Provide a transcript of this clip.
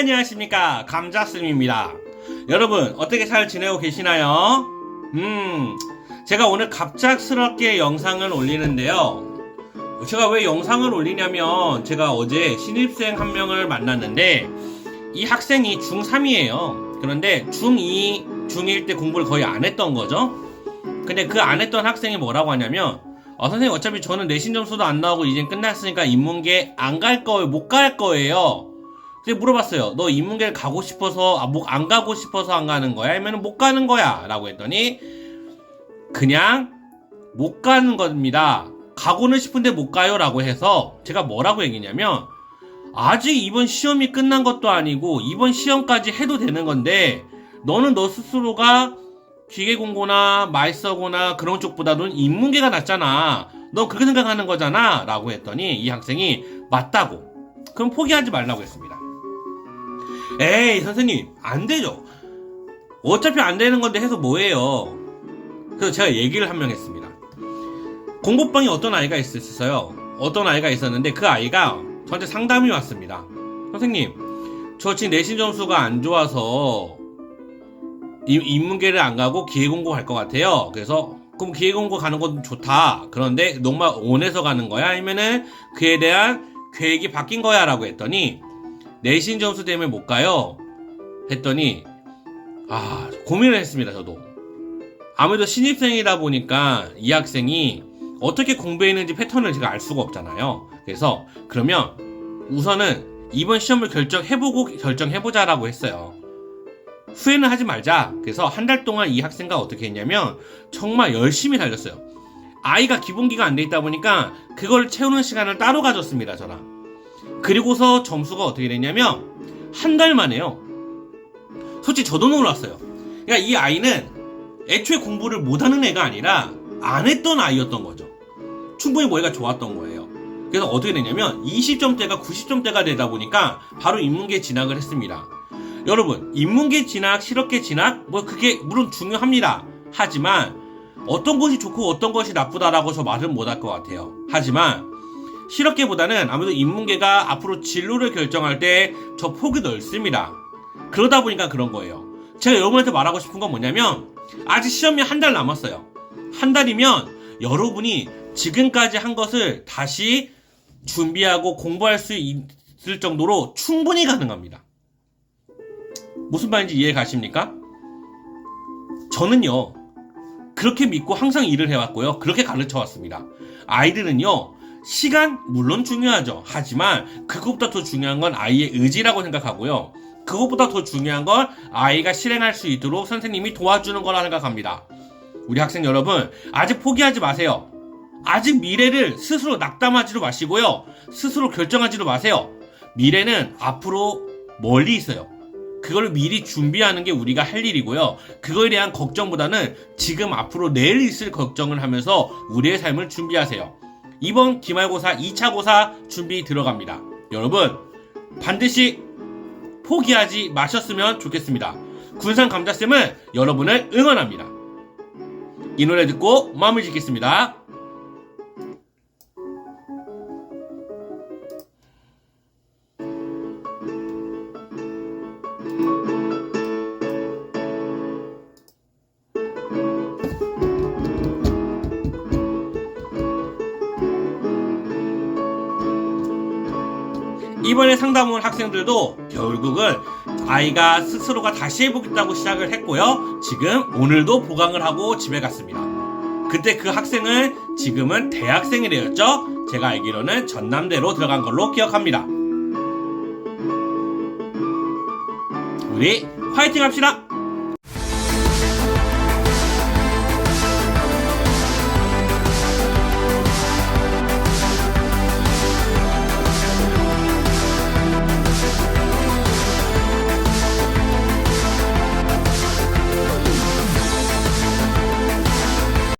안녕하십니까, 감자쌤입니다. 여러분 어떻게 잘 지내고 계시나요? 제가 오늘 갑작스럽게 영상을 올리는데요. 제가 왜 영상을 올리냐면, 제가 어제 신입생 한 명을 만났는데 이 학생이 중3이에요 그런데 중2, 중1 때 공부를 거의 안 했던 거죠. 근데 그 안 했던 학생이 뭐라고 하냐면, 선생님 어차피 저는 내신 점수도 안 나오고 이젠 끝났으니까 인문계 안 갈 거예요, 못 갈 거예요. 근데 물어봤어요. 너 인문계를 가고 싶어서, 안 가고 싶어서 안 가는 거야? 아니면 못 가는 거야? 라고 했더니 그냥 못 가는 겁니다. 가고는 싶은데 못 가요 라고 해서, 제가 뭐라고 얘기냐면, 아직 이번 시험이 끝난 것도 아니고 이번 시험까지 해도 되는 건데 너는 너 스스로가 기계공고나 말서고나 그런 쪽보다는 인문계가 낫잖아, 너 그렇게 생각하는 거잖아 라고 했더니 이 학생이 맞다고, 그럼 포기하지 말라고 했습니다. 에이 선생님 안 되죠, 어차피 안 되는 건데 해서 뭐해요. 그래서 제가 얘기를 한 명 했습니다. 공부방에 어떤 아이가 있었어요. 어떤 아이가 있었는데 그 아이가 저한테 상담이 왔습니다. 선생님 저 지금 내신 점수가 안 좋아서 인문계를 안 가고 기계공고 갈 것 같아요. 그래서 그럼 기계공고 가는 건 좋다, 그런데 정말 원해서 가는 거야? 아니면은 그에 대한 계획이 바뀐 거야? 라고 했더니 내신 점수 때문에 못 가요 했더니, 고민을 했습니다. 저도 아무래도 신입생이다 보니까 이 학생이 어떻게 공부했는지 패턴을 제가 알 수가 없잖아요. 그래서 그러면 우선은 이번 시험을 결정해보고 결정해보자라고 했어요. 후회는 하지 말자. 그래서 한 달 동안 이 학생과 어떻게 했냐면 정말 열심히 달렸어요. 아이가 기본기가 안 돼 있다 보니까 그걸 채우는 시간을 따로 가졌습니다, 저랑. 그리고서 점수가 어떻게 됐냐면 한 달 만에요. 솔직히 저도 놀랐어요. 그러니까 이 아이는 애초에 공부를 못하는 애가 아니라 안 했던 아이였던 거죠. 충분히 머리가 좋았던 거예요. 그래서 어떻게 됐냐면 20점대가 90점대가 되다 보니까 바로 인문계 진학을 했습니다. 여러분, 인문계 진학, 실업계 진학, 그게 물론 중요합니다. 하지만 어떤 것이 좋고 어떤 것이 나쁘다라고 저 말은 못할 것 같아요. 하지만 실업계보다는 아무래도 인문계가 앞으로 진로를 결정할 때 저 폭이 넓습니다. 그러다 보니까 그런 거예요. 제가 여러분한테 말하고 싶은 건 뭐냐면, 아직 시험이 한 달 남았어요. 한 달이면 여러분이 지금까지 한 것을 다시 준비하고 공부할 수 있을 정도로 충분히 가능합니다. 무슨 말인지 이해 가십니까? 저는요 그렇게 믿고 항상 일을 해왔고요, 그렇게 가르쳐 왔습니다. 아이들은요 시간 물론 중요하죠. 하지만 그것보다 더 중요한 건 아이의 의지라고 생각하고요, 그것보다 더 중요한 건 아이가 실행할 수 있도록 선생님이 도와주는 거라 생각합니다. 우리 학생 여러분, 아직 포기하지 마세요. 아직 미래를 스스로 낙담하지도 마시고요, 스스로 결정하지도 마세요. 미래는 앞으로 멀리 있어요. 그걸 미리 준비하는 게 우리가 할 일이고요, 그거에 대한 걱정보다는 지금 앞으로 내일 있을 걱정을 하면서 우리의 삶을 준비하세요. 이번 기말고사 2차 고사 준비 들어갑니다. 여러분 반드시 포기하지 마셨으면 좋겠습니다. 군산 감자쌤은 여러분을 응원합니다. 이 노래 듣고 마무리 짓겠습니다. 이번에 상담 온 학생들도 결국은 아이가 스스로가 다시 해보겠다고 시작을 했고요, 지금 오늘도 보강을 하고 집에 갔습니다. 그때 그 학생은 지금은 대학생이 되었죠. 제가 알기로는 전남대로 들어간 걸로 기억합니다. 우리 화이팅 합시다.